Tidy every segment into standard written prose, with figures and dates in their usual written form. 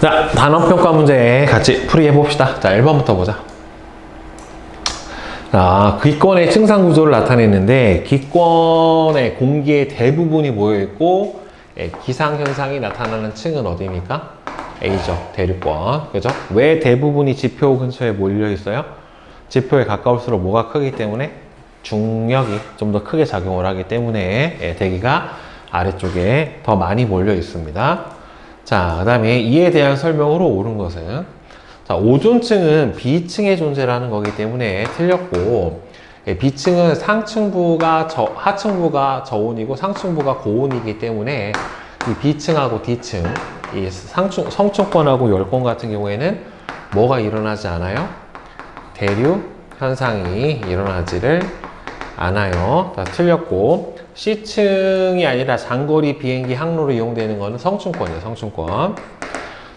자, 단원평가 문제 같이 풀이해 봅시다. 자, 1번부터 보자. 자, 기권의 층상 구조를 나타냈는데 기권의 공기의 대부분이 모여 있고 기상 현상이 나타나는 층은 어디입니까? A죠. 대륙권. 그죠? 왜 대부분이 지표 근처에 몰려 있어요? 지표에 가까울수록 뭐가 크기 때문에 중력이 좀 더 크게 작용을 하기 때문에 대기가 아래쪽에 더 많이 몰려 있습니다. 자, 그 다음에 이에 대한 설명으로 옳은 것은, 자, 오존층은 B층의 존재라는 거기 때문에 틀렸고, B층은 상층부가 하층부가 저온이고 상층부가 고온이기 때문에 이 B층하고 D층, 이 성층권하고 열권 같은 경우에는 뭐가 일어나지 않아요? 대류 현상이 일어나지를 않아요. 다 틀렸고, C층이 아니라 장거리 비행기 항로로 이용되는 것은 성층권이에요. 성층권.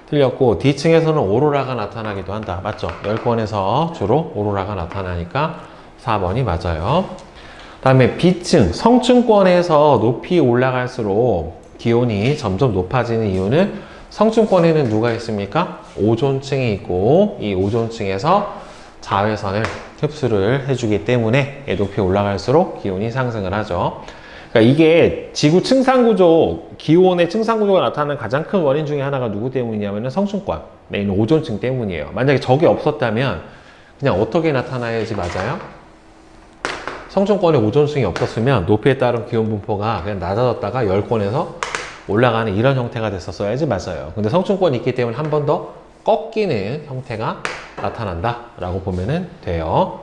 틀렸고, D층에서는 오로라가 나타나기도 한다. 맞죠? 열권에서 주로 오로라가 나타나니까 4번이 맞아요. 그 다음에 B층, 성층권에서 높이 올라갈수록 기온이 점점 높아지는 이유는 성층권에는 누가 있습니까? 오존층이 있고, 이 오존층에서 자외선을 흡수를 해주기 때문에 높이 올라갈수록 기온이 상승을 하죠. 그러니까 이게 지구 층상구조, 기온의 층상구조가 나타나는 가장 큰 원인 중에 하나가 누구 때문이냐면 성층권, 내 있는 오존층 때문이에요. 만약에 저게 없었다면 그냥 어떻게 나타나야지 맞아요? 성층권에 오존층이 없었으면 높이에 따른 기온 분포가 그냥 낮아졌다가 열권에서 올라가는 이런 형태가 됐었어야지 맞아요. 근데 성층권이 있기 때문에 한 번 더 꺾이는 형태가 나타난다 라고 보면 돼요.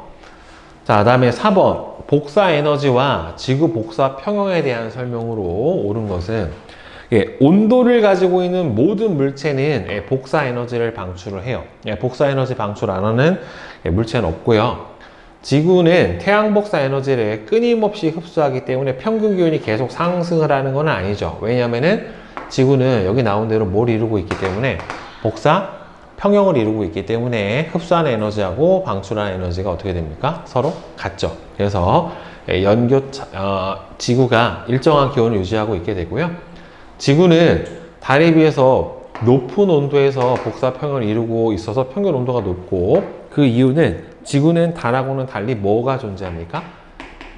자, 그 다음에 4번 복사 에너지와 지구 복사 평형에 대한 설명으로 옳은 것은, 온도를 가지고 있는 모든 물체는 복사 에너지를 방출을 해요. 복사 에너지 방출 안 하는 물체는 없고요. 지구는 태양 복사 에너지를 끊임없이 흡수하기 때문에 평균 기온이 계속 상승을 하는 건 아니죠. 왜냐면은 지구는 여기 나온 대로 뭘 이루고 있기 때문에 복사 평형을 이루고 있기 때문에 흡수하는 에너지하고 방출하는 에너지가 어떻게 됩니까? 서로 같죠. 그래서 지구가 일정한 기온을 유지하고 있게 되고요. 지구는 달에 비해서 높은 온도에서 복사 평형을 이루고 있어서 평균 온도가 높고, 그 이유는 지구는 달하고는 달리 뭐가 존재합니까?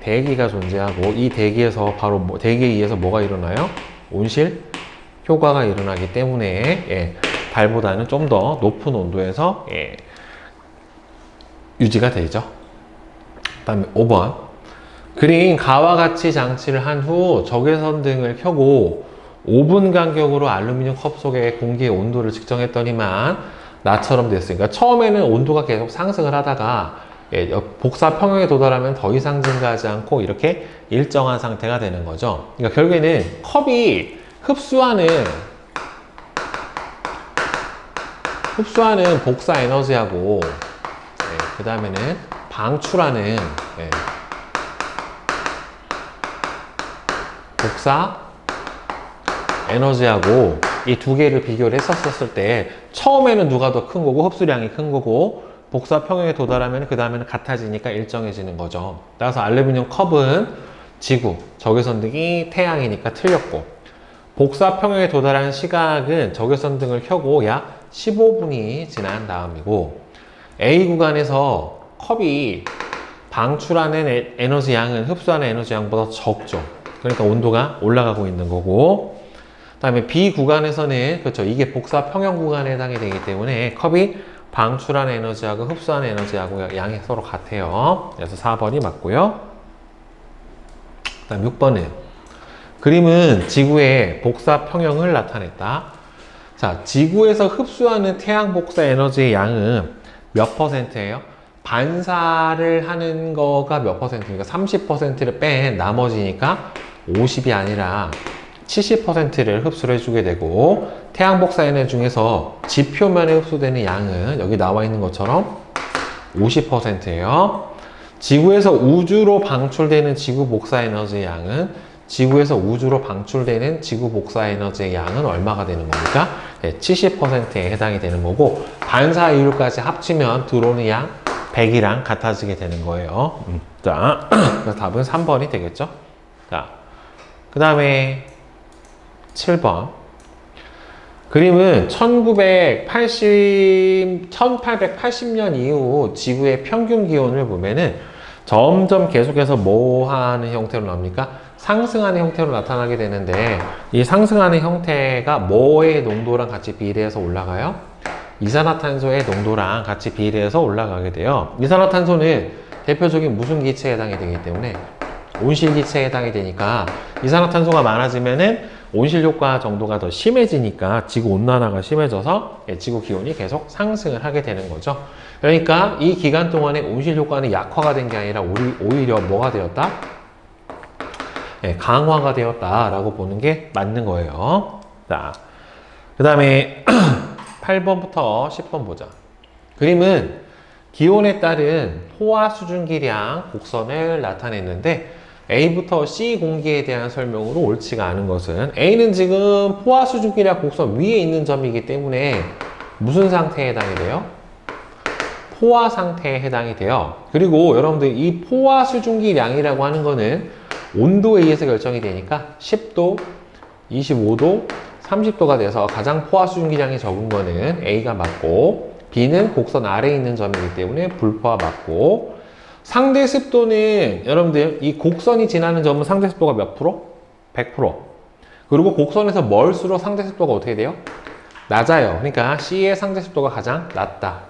대기가 존재하고, 이 대기에서 바로 대기에 의해서 뭐가 일어나요? 온실 효과가 일어나기 때문에 달보다는 좀 더 높은 온도에서 유지가 되죠. 그 다음에 5번 그린 가와 같이 장치를 한 후 적외선 등을 켜고 5분 간격으로 알루미늄 컵 속의 공기의 온도를 측정했더니만 나처럼 됐으니까 처음에는 온도가 계속 상승을 하다가 복사 평형에 도달하면 더 이상 증가하지 않고 이렇게 일정한 상태가 되는 거죠. 그러니까 결국에는 컵이 흡수하는 복사 에너지하고 그 다음에는 방출하는 복사 에너지하고 이 두 개를 비교를 했었을 때 처음에는 누가 더 큰 거고 흡수량이 큰 거고 복사 평형에 도달하면 그 다음에는 같아지니까 일정해지는 거죠. 따라서 알루미늄 컵은 지구, 적외선 등이 태양이니까 틀렸고, 복사 평형에 도달한 시각은 적외선 등을 켜고 약 15분이 지난 다음이고, A 구간에서 컵이 방출하는 에너지 양은 흡수하는 에너지 양보다 적죠. 그러니까 온도가 올라가고 있는 거고, 그 다음에 B 구간에서는 그렇죠, 이게 복사 평형 구간에 해당이 되기 때문에 컵이 방출하는 에너지하고 흡수하는 에너지하고 양이 서로 같아요. 그래서 4번이 맞고요. 그 다음 6번은 그림은 지구의 복사 평형을 나타냈다. 자, 지구에서 흡수하는 태양 복사 에너지의 양은 몇 %예요? 반사를 하는 거가 몇 %입니까? 30%를 뺀 나머지니까 50이 아니라 70%를 흡수를 해주게 되고, 태양 복사 에너지 중에서 지표면에 흡수되는 양은 여기 나와 있는 것처럼 50%예요. 지구에서 우주로 방출되는 지구 복사 에너지의 양은, 지구에서 우주로 방출되는 지구 복사 에너지의 양은 얼마가 되는 겁니까? 70%에 해당이 되는 거고, 반사 이율까지 합치면 들어오는 양 100이랑 같아지게 되는 거예요. 자, 그래서 답은 3번이 되겠죠. 자, 그 다음에 7번 그림은 1880년 이후 지구의 평균 기온을 보면은 점점 계속해서 뭐 하는 형태로 나옵니까? 상승하는 형태로 나타나게 되는데, 이 상승하는 형태가 뭐의 농도랑 같이 비례해서 올라가요? 이산화탄소의 농도랑 같이 비례해서 올라가게 돼요. 이산화탄소는 대표적인 무슨 기체에 해당이 되기 때문에 온실기체에 해당이 되니까, 이산화탄소가 많아지면은 온실 효과 정도가 더 심해지니까 지구 온난화가 심해져서 지구 기온이 계속 상승을 하게 되는 거죠. 그러니까 이 기간 동안에 온실 효과는 약화가 된 게 아니라 오히려 뭐가 되었다? 강화가 되었다라고 보는 게 맞는 거예요. 자, 그 다음에 8번부터 10번 보자. 그림은 기온에 따른 포화 수증기량 곡선을 나타냈는데, A부터 C 공기에 대한 설명으로 옳지가 않은 것은, A는 지금 포화 수증기량 곡선 위에 있는 점이기 때문에 무슨 상태에 해당이 돼요? 포화 상태에 해당이 돼요. 그리고 여러분들 이 포화 수증기량이라고 하는 거는 온도에 의해서 결정이 되니까 10도, 25도, 30도가 돼서 가장 포화 수증기량이 적은 거는 A가 맞고, B는 곡선 아래에 있는 점이기 때문에 불포화 맞고, 상대 습도는 여러분들 이 곡선이 지나는 점은 상대 습도가 몇 프로? 100%. 그리고 곡선에서 멀수록 상대 습도가 어떻게 돼요? 낮아요. 그러니까 C의 상대 습도가 가장 낮다.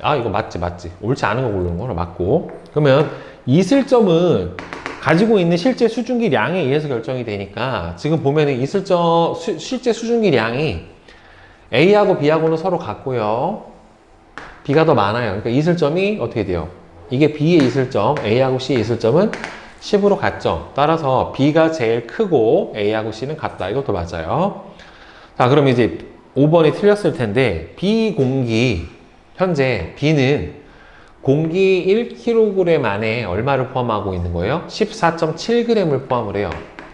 아, 이거 맞지. 옳지 않은 거 고르는 거로 맞고. 그러면 이슬점은 가지고 있는 실제 수증기량에 의해서 결정이 되니까, 지금 보면은 실제 수증기량이 A하고 B하고는 서로 같고요. B가 더 많아요. 그러니까 이슬점이 어떻게 돼요? 이게 B의 이슬점, A하고 C의 이슬점은 10으로 같죠. 따라서 B가 제일 크고 A하고 C는 같다. 이것도 맞아요. 자, 그럼 이제 5번이 틀렸을 텐데, B 공기, 현재 B는 공기 1kg 안에 얼마를 포함하고 있는 거예요? 14.7g을 포함을 해요.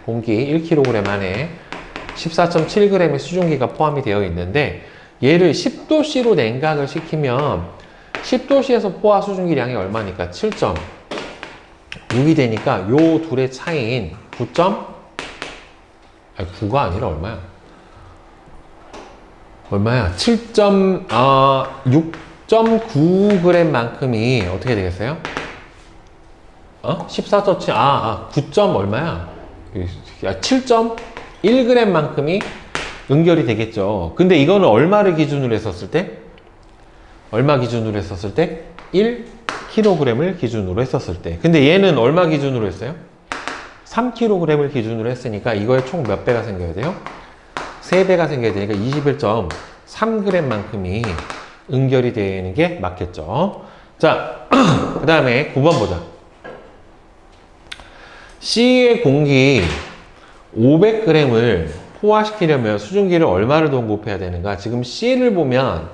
공기 1kg 안에 14.7g의 수증기가 포함이 되어 있는데, 얘를 10도씨로 냉각을 시키면 10도씨에서 포화 수증기량이 얼마니까? 7.6이 되니까 요 둘의 차이인 9가 아니라 얼마야? 6.9g 만큼이 어떻게 되겠어요? 14.7, 9점 얼마야? 7.1g 만큼이 응결이 되겠죠. 근데 이거는 얼마를 기준으로 했었을 때? 얼마 기준으로 했었을 때? 1kg을 기준으로 했었을 때. 근데 얘는 얼마 기준으로 했어요? 3kg을 기준으로 했으니까 이거에 총 몇 배가 생겨야 돼요? 3배가 생겨야 되니까 21.3g 만큼이 응결이 되는 게 맞겠죠. 자, 그 다음에 9번 보자. C의 공기 500g을 포화시키려면 수증기를 얼마를 동급해야 되는가? 지금 C를 보면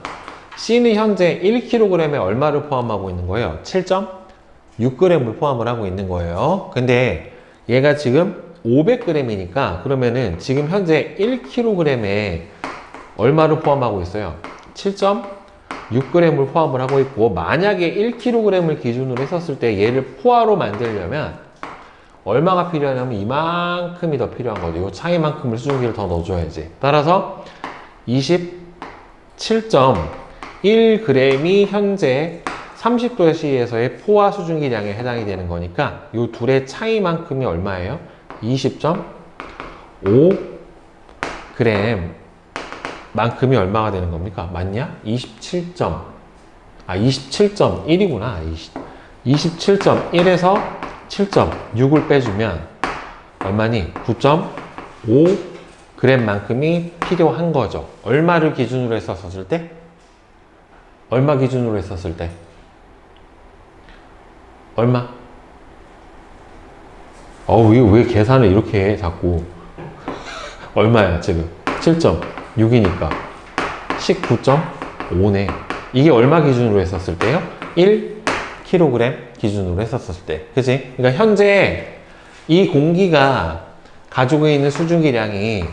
C는 현재 1kg에 얼마를 포함하고 있는 거예요? 7.6g을 포함을 하고 있는 거예요. 근데 얘가 지금 500g이니까 그러면은 지금 현재 1kg에 얼마를 포함하고 있어요? 7.6g을 포함을 하고 있고, 만약에 1kg을 기준으로 했었을 때 얘를 포화로 만들려면 얼마가 필요하냐면 이만큼이 더 필요한 거죠. 이 차이만큼을 수증기를 더 넣어줘야지. 따라서 27.1g이 현재 30도 C에서의 포화 수증기량에 해당이 되는 거니까 이 둘의 차이만큼이 얼마예요? 20.5g 만큼이 얼마가 되는 겁니까? 맞냐? 27.1이구나. 27.1에서 7.6을 빼주면 얼마니? 9.5g 만큼이 필요한 거죠. 얼마를 기준으로 했었을 때? 얼마 기준으로 했었을 때? 얼마? 왜 계산을 이렇게 해, 자꾸. 얼마야, 지금? 7.6이니까. 19.5네. 이게 얼마 기준으로 했었을 때요? 1kg 기준으로 했었을 때. 그치? 그러니까 현재 이 공기가 가지고 있는 수증기량이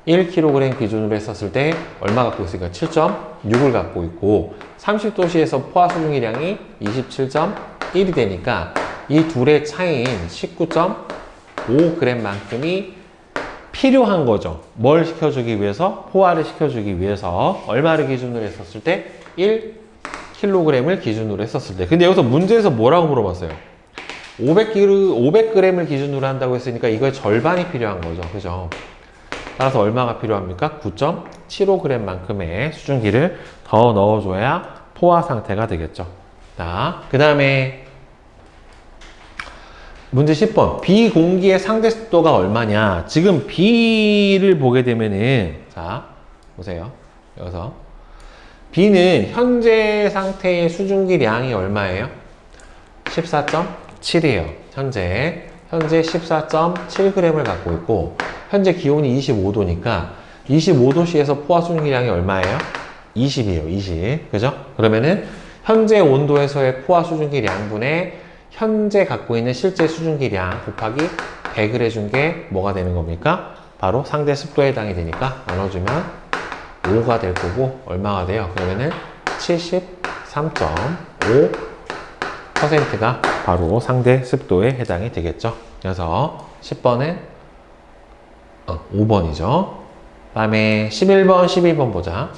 1kg 기준으로 했었을 때 얼마 갖고 있으니까 7.6을 갖고 있고, 30도씨에서 포화 수증기량이 27.1이 되니까 이 둘의 차이인 19.5g 만큼이 필요한 거죠. 뭘 시켜주기 위해서? 포화를 시켜주기 위해서. 얼마를 기준으로 했었을 때? 1kg을 기준으로 했었을 때. 근데 여기서 문제에서 뭐라고 물어봤어요? 500g을 기준으로 한다고 했으니까 이거의 절반이 필요한 거죠. 그죠? 따라서 얼마가 필요합니까? 9.75g만큼의 수증기를 더 넣어줘야 포화 상태가 되겠죠. 자, 그 다음에 문제 10번. 비공기의 상대 습도가 얼마냐? 지금 B를 보게 되면은, 자, 보세요. 여기서. B는 현재 상태의 수증기량이 얼마예요? 14.7이에요. 현재 14.7g을 갖고 있고, 현재 기온이 25도니까, 25도씨에서 포화 수증기량이 얼마예요? 20이에요, 20. 그죠? 그러면은, 현재 온도에서의 포화 수증기량분의 현재 갖고 있는 실제 수증기량 곱하기 100을 해준 게 뭐가 되는 겁니까? 바로 상대 습도에 해당이 되니까 나눠주면 5가 될 거고 얼마가 돼요? 그러면은 73.5%가 바로 상대 습도에 해당이 되겠죠. 그래서 10번은 5번이죠. 그 다음에 11번, 12번 보자.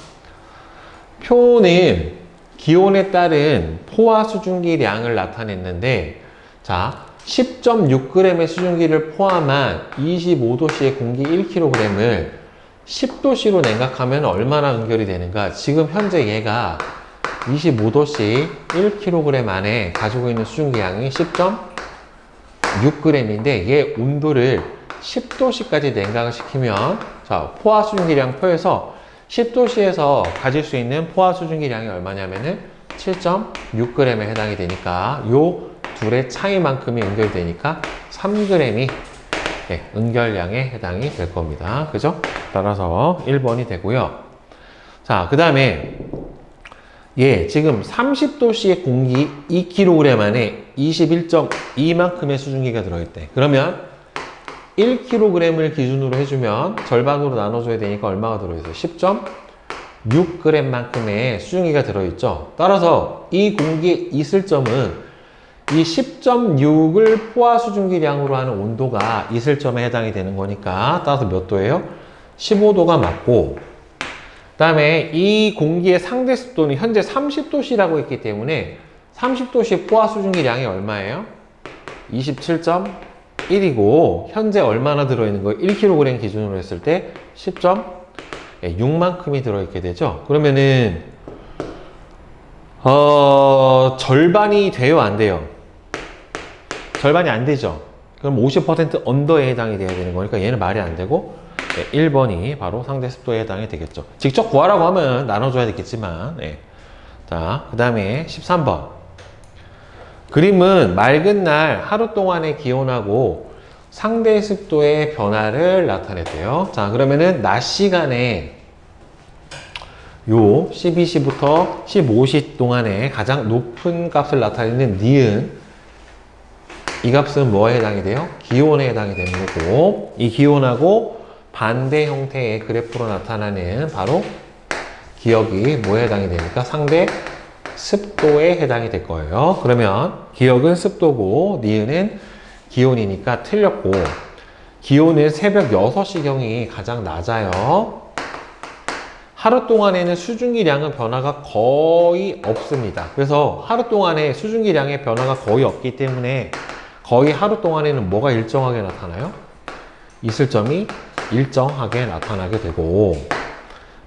표는 기온에 따른 포화 수증기량을 나타냈는데, 자, 10.6g의 수증기를 포함한 25도씨의 공기 1kg을 10도씨로 냉각하면 얼마나 응결이 되는가? 지금 현재 얘가 25도씨 1kg 안에 가지고 있는 수증기량이 10.6g인데 얘 온도를 10도씨까지 냉각을 시키면, 자, 포화 수증기량 표에서 10도씨에서 가질 수 있는 포화 수증기량이 얼마냐면은 7.6g에 해당이 되니까 요 둘의 차이만큼이 응결되니까 3g이 응결량에 해당이 될 겁니다. 그죠? 따라서 1번이 되고요. 자, 그 다음에 지금 30도씨의 공기 2kg 안에 21.2만큼의 수증기가 들어있대. 그러면 1kg을 기준으로 해주면 절반으로 나눠줘야 되니까 얼마가 들어있어요? 10.6g만큼의 수증기가 들어있죠. 따라서 이 공기에 있을 점은 이 10.6을 포화 수증기량으로 하는 온도가 있을 점에 해당이 되는 거니까 따라서 몇 도예요? 15도가 맞고, 그 다음에 이 공기의 상대 습도는 현재 30도씨라고 했기 때문에 30도씨 포화 수증기량이 얼마예요? 27.1이고 현재 얼마나 들어있는 거예요? 1kg 기준으로 했을 때 10.6만큼이 들어있게 되죠. 그러면은 절반이 돼요, 안 돼요? 절반이 안 되죠. 그럼 50% 언더에 해당이 돼야 되는 거니까 얘는 말이 안 되고 1번이 바로 상대 습도에 해당이 되겠죠. 직접 구하라고 하면 나눠줘야 되겠지만, 자, 그 다음에 13번. 그림은 맑은 날 하루 동안의 기온하고 상대 습도의 변화를 나타냈대요. 자, 그러면은 낮 시간에 요 12시부터 15시 동안에 가장 높은 값을 나타내는 니은, 이 값은 뭐에 해당이 돼요? 기온에 해당이 되는 거고, 이 기온하고 반대 형태의 그래프로 나타나는 바로 기억이 뭐에 해당이 되니까 상대 습도에 해당이 될 거예요. 그러면 기억은 습도고 니은은 기온이니까 틀렸고, 기온은 새벽 6시경이 가장 낮아요. 하루 동안에는 수증기량은 변화가 거의 없습니다. 그래서 하루 동안에 수증기량의 변화가 거의 없기 때문에 거의 하루 동안에는 뭐가 일정하게 나타나요? 있을 점이 일정하게 나타나게 되고,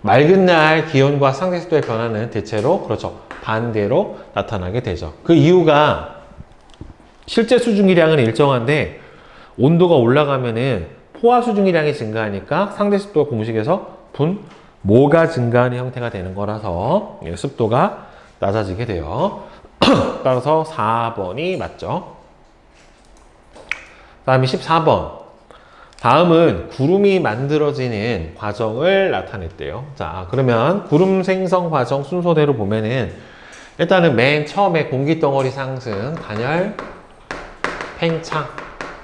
맑은 날 기온과 상대 습도의 변화는 대체로 그렇죠, 반대로 나타나게 되죠. 그 이유가 실제 수증기량은 일정한데 온도가 올라가면은 포화 수증기량이 증가하니까 상대 습도가 공식에서 분모가 증가하는 형태가 되는 거라서 습도가 낮아지게 돼요. 따라서 4번이 맞죠. 다음에 14번. 다음은 구름이 만들어지는 과정을 나타냈대요. 자, 그러면 구름 생성 과정 순서대로 보면은 일단은 맨 처음에 공기덩어리 상승, 단열, 팽창,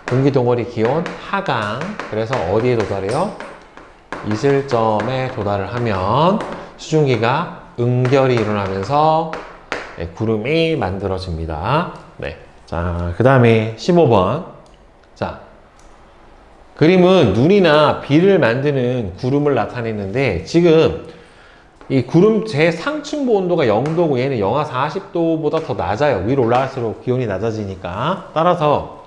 공기덩어리 기온 하강. 그래서 어디에 도달해요? 있을 점에 도달을 하면 수증기가 응결이 일어나면서 구름이 만들어집니다. 네. 자, 그 다음에 15번. 자, 그림은 눈이나 비를 만드는 구름을 나타내는데 지금 이 구름 제상층부 온도가 0도고 얘는 영하 40도보다 더 낮아요. 위로 올라갈수록 기온이 낮아지니까. 따라서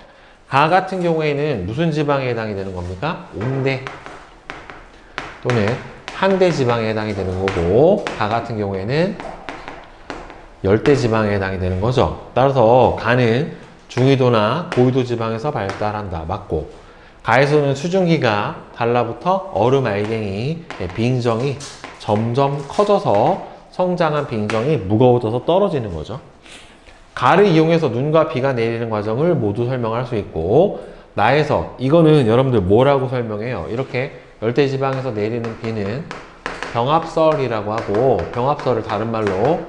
가 같은 경우에는 무슨 지방에 해당이 되는 겁니까? 온대 또는 한대 지방에 해당이 되는 거고, 가 같은 경우에는 열대 지방에 해당이 되는 거죠. 따라서 가는 중위도나 고위도 지방에서 발달한다. 맞고, 가에서는 수증기가 달라붙어 얼음 알갱이 빙정이 점점 커져서 성장한 빙정이 무거워져서 떨어지는 거죠. 가를 이용해서 눈과 비가 내리는 과정을 모두 설명할 수 있고, 나에서 이거는 여러분들 뭐라고 설명해요? 이렇게 열대지방에서 내리는 비는 병합설이라고 하고, 병합설을 다른 말로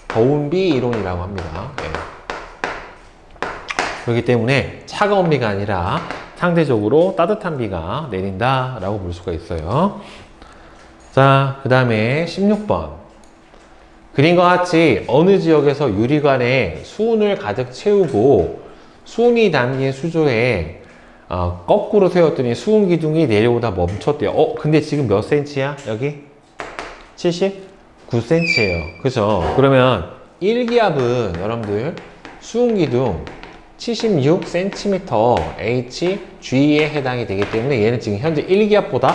더운비 이론이라고 합니다. 네. 그렇기 때문에 차가운 비가 아니라 상대적으로 따뜻한 비가 내린다 라고 볼 수가 있어요. 자, 그 다음에 16번. 그림과 같이 어느 지역에서 유리관에 수은을 가득 채우고 수은이 담긴 수조에 거꾸로 세웠더니 수은 기둥이 내려오다 멈췄대요. 근데 지금 몇 센치야? 여기? 79cm예요. 그죠? 그러면 1기압은 여러분들 수은 기둥 76cm HG에 해당이 되기 때문에 얘는 지금 현재 1기압보다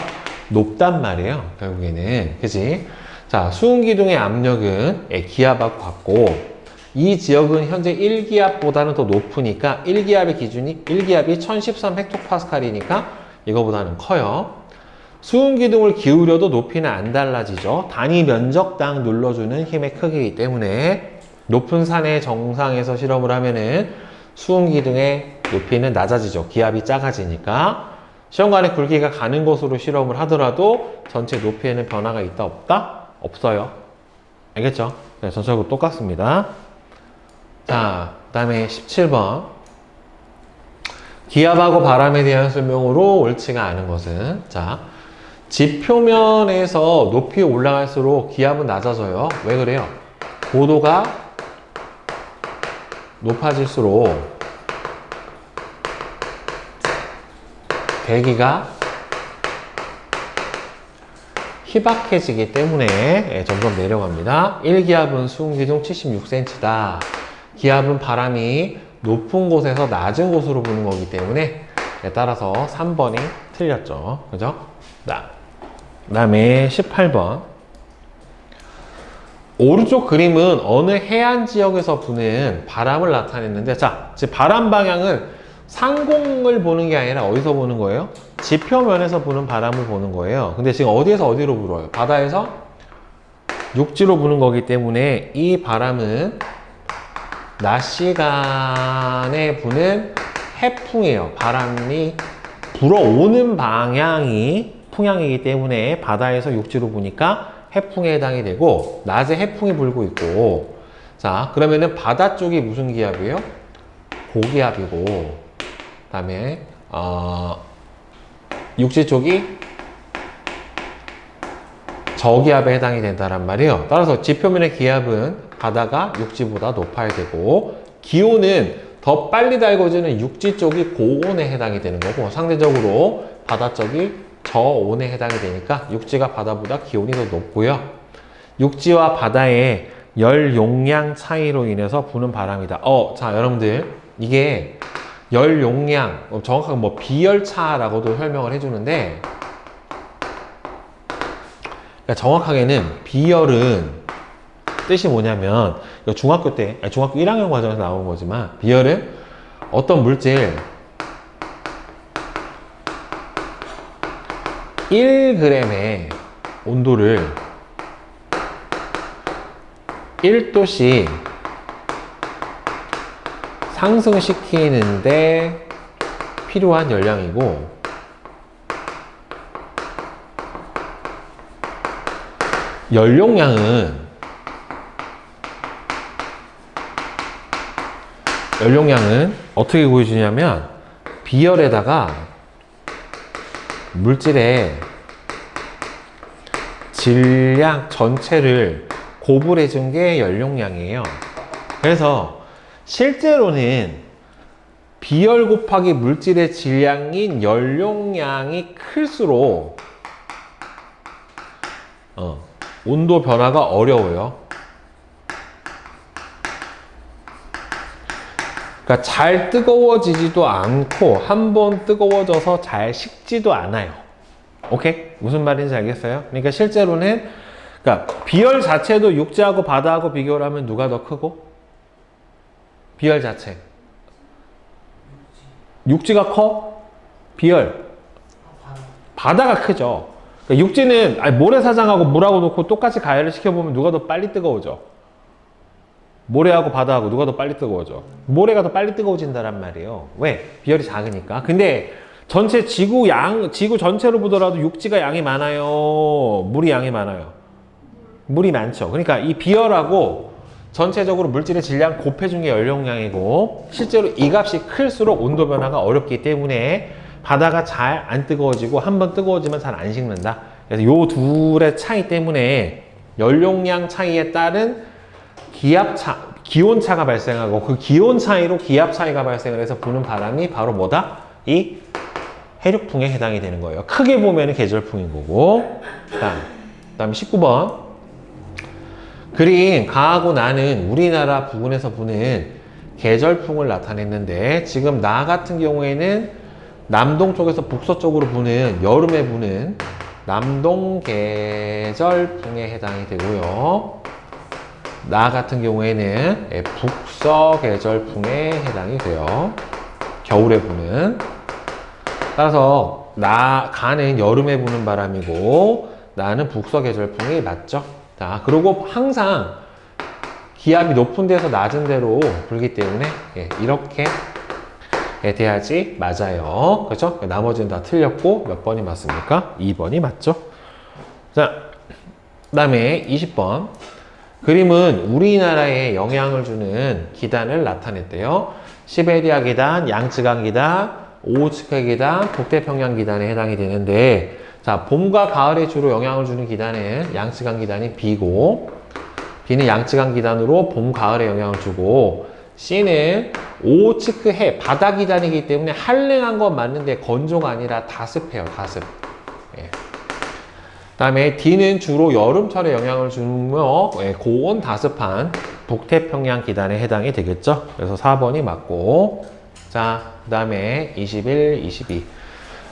높단 말이에요. 결국에는. 그치? 자, 수은기둥의 압력은 기압하고 같고, 이 지역은 현재 1기압보다는 더 높으니까 1기압의 기준이 1기압이 1013헥토파스칼이니까 이거보다는 커요. 수은기둥을 기울여도 높이는 안 달라지죠. 단위 면적당 눌러주는 힘의 크기이기 때문에 높은 산의 정상에서 실험을 하면은 수은기둥의 높이는 낮아지죠. 기압이 작아지니까. 시험관에 굵기가 가는 곳으로 실험을 하더라도 전체 높이에는 변화가 있다 없다? 없어요. 알겠죠? 네, 전체적으로 똑같습니다. 자, 그 다음에 17번. 기압하고 바람에 대한 설명으로 옳지가 않은 것은, 자, 집 표면에서 높이 올라갈수록 기압은 낮아져요. 왜 그래요? 고도가 높아질수록 대기가 희박해지기 때문에 점점 내려갑니다. 1기압은 수은기둥 76cm다. 기압은 바람이 높은 곳에서 낮은 곳으로 부는 거기 때문에 따라서 3번이 틀렸죠. 그죠? 그 다음에 18번. 오른쪽 그림은 어느 해안 지역에서 부는 바람을 나타냈는데, 자, 지금 바람 방향은 상공을 보는 게 아니라 어디서 보는 거예요? 지표면에서 부는 바람을 보는 거예요. 근데 지금 어디에서 어디로 불어요? 바다에서 육지로 부는 거기 때문에 이 바람은 낮 시간에 부는 해풍이에요. 바람이 불어오는 방향이 풍향이기 때문에 바다에서 육지로 부니까 해풍에 해당이 되고, 낮에 해풍이 불고 있고, 자, 그러면은 바다 쪽이 무슨 기압이에요? 고기압이고, 그 다음에 육지 쪽이 저기압에 해당이 된다란 말이에요. 따라서 지표면의 기압은 바다가 육지보다 높아야 되고, 기온은 더 빨리 달궈지는 육지 쪽이 고온에 해당이 되는 거고, 상대적으로 바다 쪽이 저온에 해당이 되니까 육지가 바다보다 기온이 더 높고요. 육지와 바다의 열 용량 차이로 인해서 부는 바람이다. 자, 여러분들, 이게 열 용량, 정확하게 뭐 비열차라고도 설명을 해주는데, 그러니까 정확하게는 비열은 뜻이 뭐냐면, 중학교 때, 중학교 1학년 과정에서 나온 거지만, 비열은 어떤 물질 1g의 온도를 1도씩 상승시키는데 필요한 열량이고, 연용량은 어떻게 구해주냐면, 비열에다가 물질의 질량 전체를 곱을 해준 게 연용량이에요. 그래서 실제로는 1g의 온도를 1도씩 상승시키는데 필요한 열량이고, 연용량은 어떻게 구해주냐면 비열에다가 물질의 질량 전체를 곱을 해준 게 연용량이에요. 그래서 실제로는 1g의 온도를 1도씩 상승시키는데 필요한 열량이고, 연용량은 비열 곱하기 물질의 질량인 연용량이 클수록 온도 변화가 어려워요. 그러니까 잘 뜨거워지지도 않고 한번 뜨거워져서 잘 식지도 않아요. 오케이? 무슨 말인지 알겠어요? 그러니까 실제로는 그러니까 비열 자체도 육지하고 바다하고 비교를 하면 누가 더 크고? 비열 자체. 육지가 커? 비열. 바다가 크죠. 그러니까 육지는 모래사장하고 물하고 놓고 똑같이 가열을 시켜보면 누가 더 빨리 뜨거워져? 모래하고 바다하고 누가 더 빨리 뜨거워져? 모래가 더 빨리 뜨거워진다란 말이에요. 왜? 비열이 작으니까. 근데 전체 지구 전체로 보더라도 육지가 양이 많아요? 물이 양이 많아요? 물이 많죠. 그러니까 이 비열하고 전체적으로 물질의 질량 곱해준 게 연용량이고 실제로 이 값이 클수록 온도 변화가 어렵기 때문에 바다가 잘 안 뜨거워지고 한번 뜨거워지면 잘 안 식는다. 그래서 요 둘의 차이 때문에 연용량 차이에 따른 기온차가 발생하고 그 기온 차이로 기압 차이가 발생을 해서 부는 바람이 바로 뭐다? 이 해륙풍에 해당이 되는 거예요. 크게 보면 계절풍인 거고. 그다음에 19번. 그린 가하고 나는 우리나라 부근에서 부는 계절풍을 나타냈는데 지금 나 같은 경우에는 남동 쪽에서 북서쪽으로 부는 여름에 부는 남동 계절풍에 해당이 되고요. 나 같은 경우에는 북서 계절풍에 해당이 돼요. 겨울에 부는. 따라서 가는 여름에 부는 바람이고 나는 북서 계절풍이 맞죠. 자, 그리고 항상 기압이 높은 데서 낮은 데로 불기 때문에 이렇게 돼야지 맞아요. 그렇죠? 나머지는 다 틀렸고 몇 번이 맞습니까? 2번이 맞죠? 자, 그 다음에 20번. 그림은 우리나라에 영향을 주는 기단을 나타냈대요. 시베리아 기단, 양쯔강 기단, 오호츠크 기단, 북태평양 기단에 해당이 되는데 자, 봄과 가을에 주로 영향을 주는 기단은 양쯔강 기단이 B고 B는 양쯔강 기단으로 봄, 가을에 영향을 주고 C는 오호츠크 해, 바다 기단이기 때문에 한랭한 건 맞는데 건조가 아니라 다습해요. 다습. 예. 다음에 D는 주로 여름철에 영향을 주며 고온 다습한 북태평양 기단에 해당이 되겠죠. 그래서 4번이 맞고 자, 그 다음에 21, 22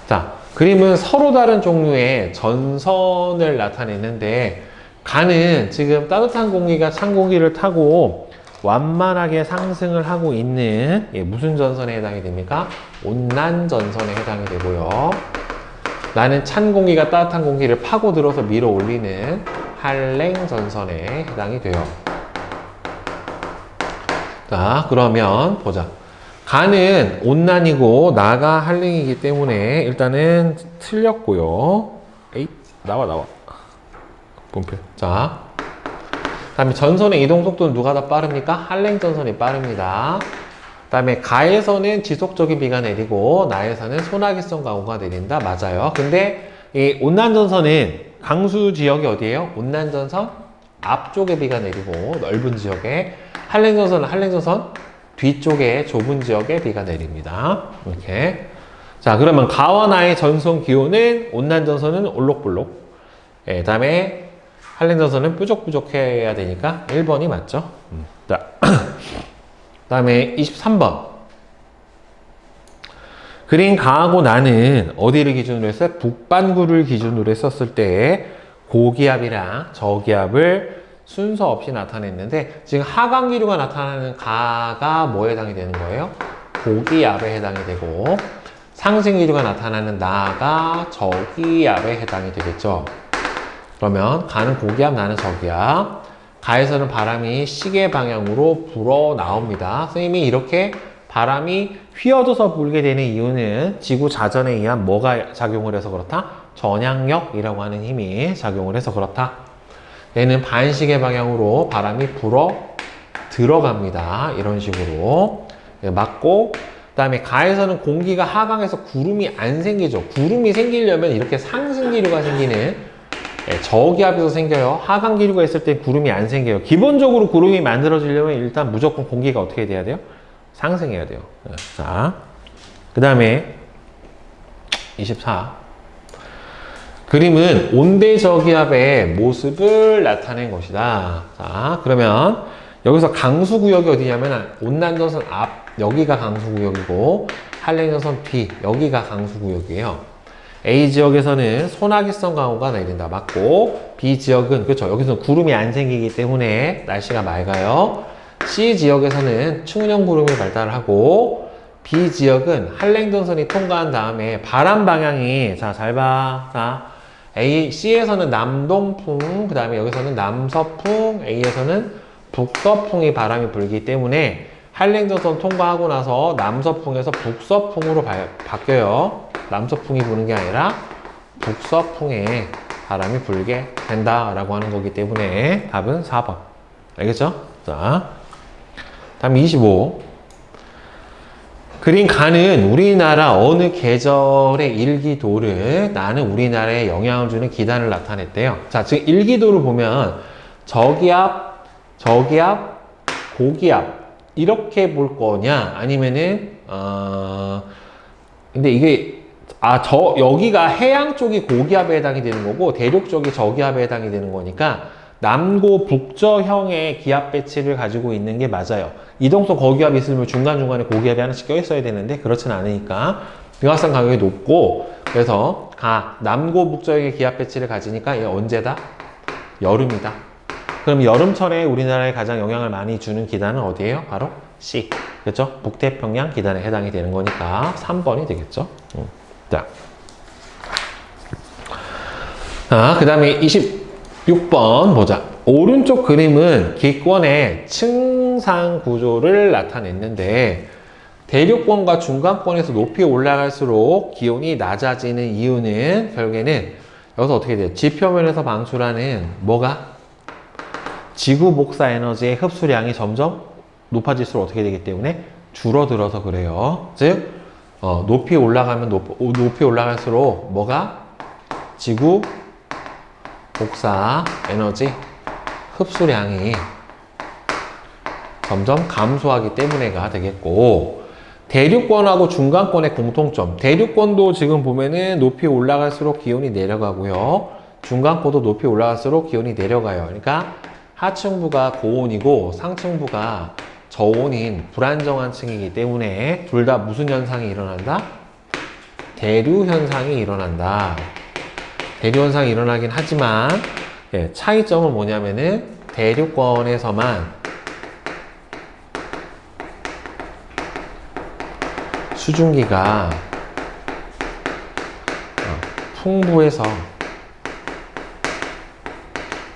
자, 그림은 서로 다른 종류의 전선을 나타내는데 가는 지금 따뜻한 공기가 찬 공기를 타고 완만하게 상승을 하고 있는 무슨 전선에 해당이 됩니까? 온난 전선에 해당이 되고요. 나는 찬 공기가 따뜻한 공기를 파고들어서 밀어 올리는 한랭 전선에 해당이 돼요. 자, 그러면 보자. 가는 온난이고 나가 한랭이기 때문에 일단은 틀렸고요. 에잇, 나와. 분표. 자, 다음에 전선의 이동 속도는 누가 더 빠릅니까? 한랭 전선이 빠릅니다. 다음에 가에서는 지속적인 비가 내리고 나에서는 소나기성 강우가 내린다. 맞아요. 근데 이 온난전선은 강수 지역이 어디예요? 온난전선 앞쪽에 비가 내리고 넓은 지역에 한랭전선은 한랭전선 뒤쪽에 좁은 지역에 비가 내립니다. 이렇게. 자, 그러면 가와 나의 전선 기온은 온난전선은 올록불록. 다음에 한랭전선은 뾰족뾰족해야 되니까 1번이 맞죠. 자. 다음에 23번. 그린 가하고 나는 어디를 기준으로 했어요? 북반구를 기준으로 했었을 때 고기압이랑 저기압을 순서 없이 나타냈는데 지금 하강기류가 나타나는 가가 뭐에 해당이 되는 거예요? 고기압에 해당이 되고 상승기류가 나타나는 나가 저기압에 해당이 되겠죠. 그러면 가는 고기압, 나는 저기압. 가에서는 바람이 시계 방향으로 불어 나옵니다. 선생님이 이렇게 바람이 휘어져서 불게 되는 이유는 지구 자전에 의한 뭐가 작용을 해서 그렇다? 전향력이라고 하는 힘이 작용을 해서 그렇다. 얘는 반시계 방향으로 바람이 불어 들어갑니다. 이런 식으로 맞고, 그 다음에 가에서는 공기가 하강해서 구름이 안 생기죠. 구름이 생기려면 이렇게 상승기류가 생기는 저기압에서 생겨요. 하강기류가 있을 때 구름이 안 생겨요. 기본적으로 구름이 만들어지려면 일단 무조건 공기가 어떻게 돼야 돼요? 상승해야 돼요. 자, 그 다음에 24. 그림은 온대저기압의 모습을 나타낸 것이다. 자, 그러면 여기서 강수구역이 어디냐면 온난전선 앞, 여기가 강수구역이고 한랭전선 뒤, 여기가 강수구역이에요. A 지역에서는 소나기성 강우가 내린다. 맞고, B 지역은 그렇죠. 여기서는 구름이 안 생기기 때문에 날씨가 맑아요. C 지역에서는 충년 구름이 발달을 하고, B 지역은 한랭전선이 통과한 다음에 바람 방향이, 자, 잘 봐. 자, C에서는 남동풍, 그 다음에 여기서는 남서풍, A에서는 북서풍이 바람이 불기 때문에 한랭전선 통과하고 나서 남서풍에서 북서풍으로 바뀌어요. 남서풍이 부는 게 아니라 북서풍에 바람이 불게 된다라고 하는 거기 때문에 답은 4번. 알겠죠? 자, 다음 25. 그린 가는 우리나라 어느 계절의 일기도를 나는 우리나라에 영향을 주는 기단을 나타냈대요. 자, 지금 일기도를 보면 저기압, 고기압 이렇게 볼 거냐 아니면은 근데 이게 여기가 해양 쪽이 고기압에 해당이 되는 거고 대륙 쪽이 저기압에 해당이 되는 거니까 남고 북저형의 기압 배치를 가지고 있는 게 맞아요. 이동성 거기압이 있으면 중간중간에 고기압이 하나씩 껴 있어야 되는데 그렇진 않으니까 비확산 가격이 높고 그래서 남고 북저형의 기압 배치를 가지니까 이게 언제다? 여름이다. 그럼 여름철에 우리나라에 가장 영향을 많이 주는 기단은 어디예요? 바로 C. 그렇죠? 북태평양 기단에 해당이 되는 거니까 3번이 되겠죠. 자, 그 다음에 26번 보자. 오른쪽 그림은 기권의 층상 구조를 나타냈는데 대륙권과 중간권에서 높이 올라갈수록 기온이 낮아지는 이유는 결국에는 여기서 어떻게 돼요? 지표면에서 방출하는 뭐가? 지구 복사 에너지의 흡수량이 점점 높아질수록 어떻게 되기 때문에 줄어들어서 그래요. 즉 높이 올라가면 높이 올라갈수록 뭐가? 지구 복사 에너지 흡수량이 점점 감소하기 때문에가 되겠고 대륙권하고 중간권의 공통점 대륙권도 지금 보면은 높이 올라갈수록 기온이 내려가고요. 중간권도 높이 올라갈수록 기온이 내려가요. 그러니까 하층부가 고온이고 상층부가 저온인 불안정한 층이기 때문에 둘 다 무슨 현상이 일어난다? 대류 현상이 일어난다. 대류 현상이 일어나긴 하지만 차이점은 뭐냐면은 대륙권에서만 수증기가 풍부해서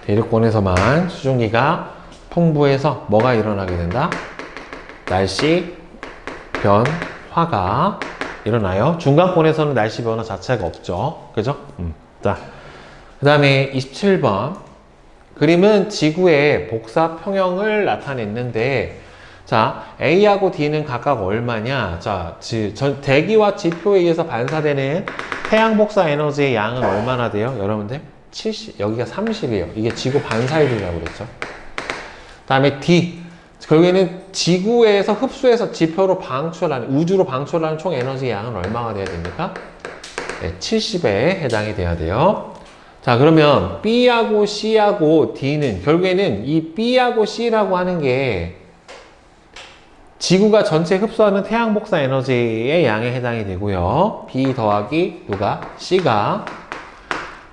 대륙권에서만 수증기가 풍부해서 뭐가 일어나게 된다? 날씨 변화가 일어나요. 중간권에서는 날씨 변화 자체가 없죠. 그죠? 자, 그 다음에 27번. 그림은 지구의 복사 평형을 나타냈는데, 자, A하고 D는 각각 얼마냐? 자, 대기와 지표에 의해서 반사되는 태양 복사 에너지의 양은 얼마나 돼요? 여러분들? 70, 여기가 30이에요. 이게 지구 반사율이라고 그랬죠. 다음에 D. 결국에는 지구에서 흡수해서 지표로 방출하는, 우주로 방출하는 총 에너지 양은 얼마가 돼야 됩니까? 네, 70에 해당이 돼야 돼요. 자, 그러면 B하고 C하고 D는, 결국에는 이 B하고 C라고 하는 게 지구가 전체 흡수하는 태양 복사 에너지의 양에 해당이 되고요. B 더하기 누가? C가.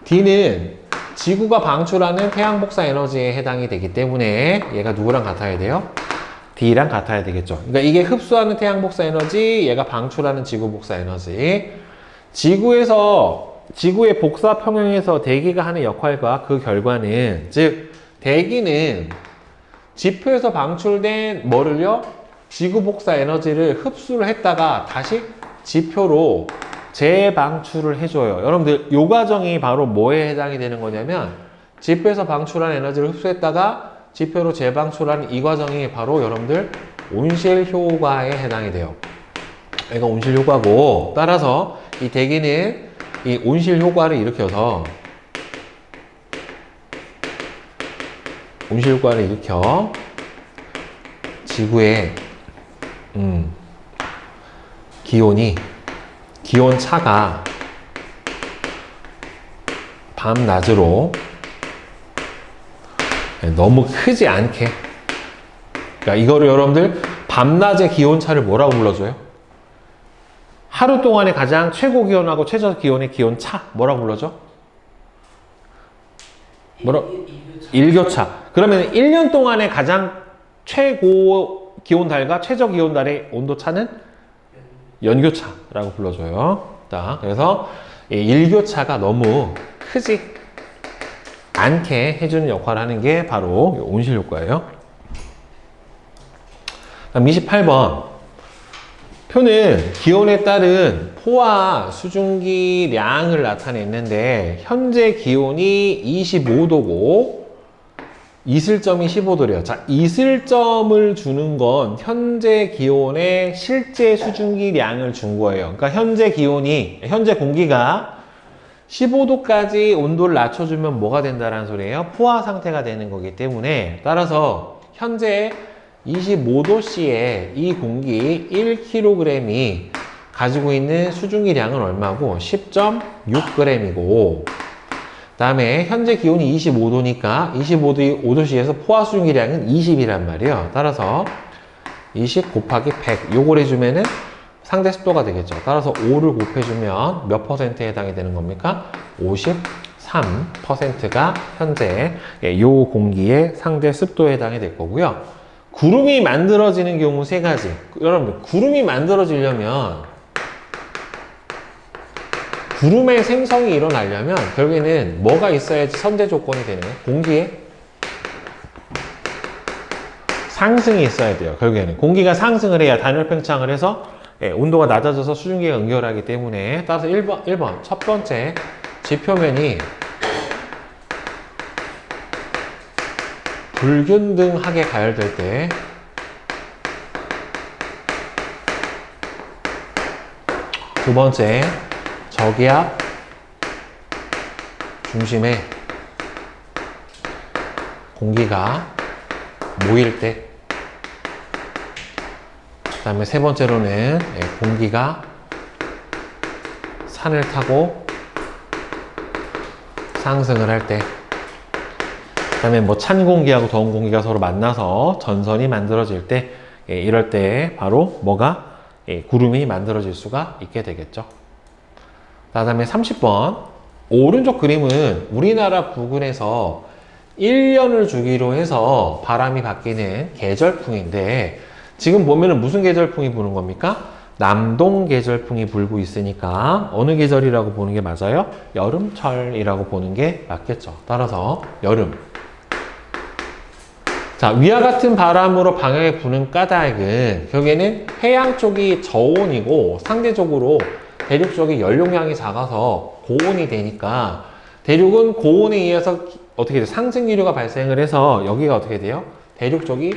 D는 지구가 방출하는 태양 복사 에너지에 해당이 되기 때문에 얘가 누구랑 같아야 돼요? D랑 같아야 되겠죠. 그러니까 이게 흡수하는 태양 복사 에너지, 얘가 방출하는 지구 복사 에너지. 지구의 복사 평형에서 대기가 하는 역할과 그 결과는, 즉 대기는 지표에서 방출된 뭐를요? 지구 복사 에너지를 흡수를 했다가 다시 지표로 재방출을 해줘요. 여러분들 이 과정이 바로 뭐에 해당이 되는 거냐면 지표에서 방출한 에너지를 흡수했다가 지표로 재방출하는 이 과정이 바로 여러분들 온실 효과에 해당이 돼요. 이거 온실 효과고, 따라서 이 대기는 이 온실 효과를 일으켜 지구의 기온 차가 밤낮으로 너무 크지 않게. 그러니까 이거를 여러분들 밤낮의 기온차를 뭐라고 불러줘요? 하루 동안에 가장 최고 기온하고 최저 기온의 기온차 뭐라고 불러줘? 일교차. 그러면 1년 동안에 가장 최고 기온 달과 최저 기온 달의 온도 차는 연교차라고 불러줘요. 자, 그래서 이 일교차가 너무 크지 않게 해주는 역할을 하는 게 바로 온실 효과예요. 다음 28번. 표는 기온에 따른 포화 수증기량을 나타냈는데 현재 기온이 25도고 이슬점이 15도래요. 자, 이슬점을 주는 건 현재 기온의 실제 수증기량을 준 거예요. 그러니까 현재 공기가 15도까지 온도를 낮춰주면 뭐가 된다는 소리예요? 포화 상태가 되는 거기 때문에 따라서 현재 25도씨의 이 공기 1kg이 가지고 있는 수증기량은 얼마고? 10.6g이고 그 다음에 현재 기온이 25도니까 25도씨에서 포화 수증기량은 20이란 말이에요. 따라서 20 곱하기 100 요걸 해주면은 상대 습도가 되겠죠. 따라서 5를 곱해주면 몇 퍼센트에 해당이 되는 겁니까? 53%가 현재 요 공기의 상대 습도에 해당이 될 거고요. 구름이 만들어지는 경우 세 가지. 여러분들, 구름이 만들어지려면 구름의 생성이 일어나려면 결국에는 뭐가 있어야지 선제 조건이 되는 거예요? 공기의 상승이 있어야 돼요. 결국에는 공기가 상승을 해야 단열 팽창을 해서 온도가 낮아져서 수증기가 응결하기 때문에 따라서 1번 첫 번째 지표면이 불균등하게 가열될 때 두 번째 저기압 중심에 공기가 모일 때 그 다음에 세 번째로는 공기가 산을 타고 상승을 할 때 그 다음에 뭐 찬 공기하고 더운 공기가 서로 만나서 전선이 만들어질 때 이럴 때 바로 뭐가 구름이 만들어질 수가 있게 되겠죠. 그 다음에 30번 오른쪽 그림은 우리나라 부근에서 1년을 주기로 해서 바람이 바뀌는 계절풍인데 지금 보면은 무슨 계절풍이 부는 겁니까? 남동 계절풍이 불고 있으니까 어느 계절이라고 보는 게 맞아요? 여름철이라고 보는 게 맞겠죠. 따라서 여름. 자, 위와 같은 바람으로 방향에 부는 까닭은 결국에는 해양 쪽이 저온이고 상대적으로 대륙 쪽이 연료량이 작아서 고온이 되니까 대륙은 고온에 의해서 어떻게 돼요? 상승 기류가 발생을 해서 여기가 어떻게 돼요? 대륙 쪽이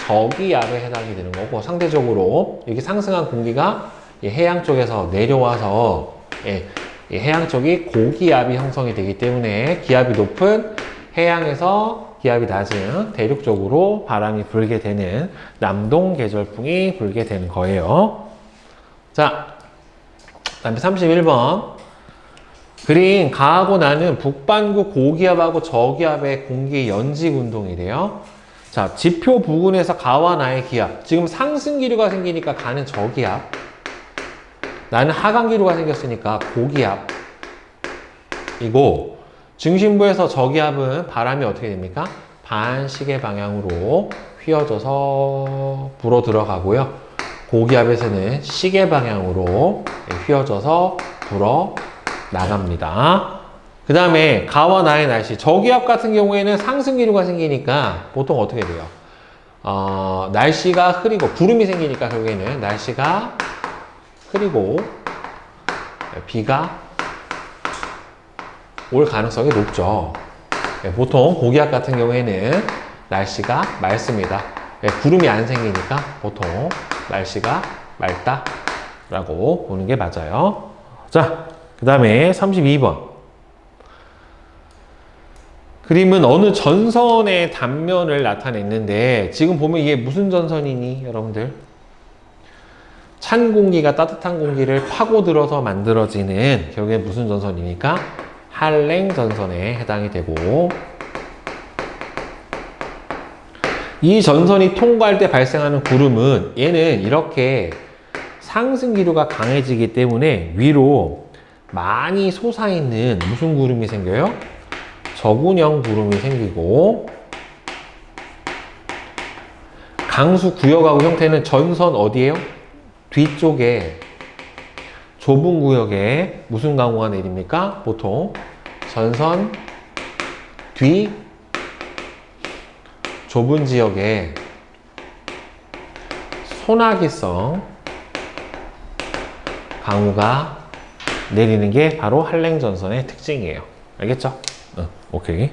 저기압에 해당이 되는 거고 상대적으로 이렇게 상승한 공기가 해양 쪽에서 내려와서 해양 쪽이 고기압이 형성이 되기 때문에 기압이 높은 해양에서 기압이 낮은 대륙 쪽으로 바람이 불게 되는 남동 계절풍이 불게 되는 거예요. 자, 다음에 31번 그린 가하고 나는 북반구 고기압하고 저기압의 공기 연직 운동이래요. 자, 지표 부근에서 가와 나의 기압. 지금 상승 기류가 생기니까 가는 저기압. 나는 하강 기류가 생겼으니까 고기압이고 중심부에서 저기압은 바람이 어떻게 됩니까? 반시계 방향으로 휘어져서 불어 들어가고요. 고기압에서는 시계 방향으로 휘어져서 불어 나갑니다. 그 다음에 가와 나의 날씨. 저기압 같은 경우에는 상승 기류가 생기니까 보통 어떻게 돼요? 날씨가 흐리고 구름이 생기니까 결국에는 날씨가 흐리고 비가 올 가능성이 높죠. 보통 고기압 같은 경우에는 날씨가 맑습니다. 구름이 안 생기니까 보통 날씨가 맑다라고 보는 게 맞아요. 자, 그 다음에 32번. 그림은 어느 전선의 단면을 나타냈는데 지금 보면 이게 무슨 전선이니 여러분들? 찬 공기가 따뜻한 공기를 파고들어서 만들어지는 결국에 무슨 전선입니까? 한랭 전선에 해당이 되고, 이 전선이 통과할 때 발생하는 구름은 얘는 이렇게 상승 기류가 강해지기 때문에 위로 많이 솟아있는 무슨 구름이 생겨요? 저군형 구름이 생기고, 강수 구역하고 형태는 전선 어디에요? 뒤쪽에 좁은 구역에 무슨 강우가 내립니까? 보통 전선 뒤 좁은 지역에 소나기성 강우가 내리는 게 바로 한랭전선의 특징이에요. 알겠죠? 오케이.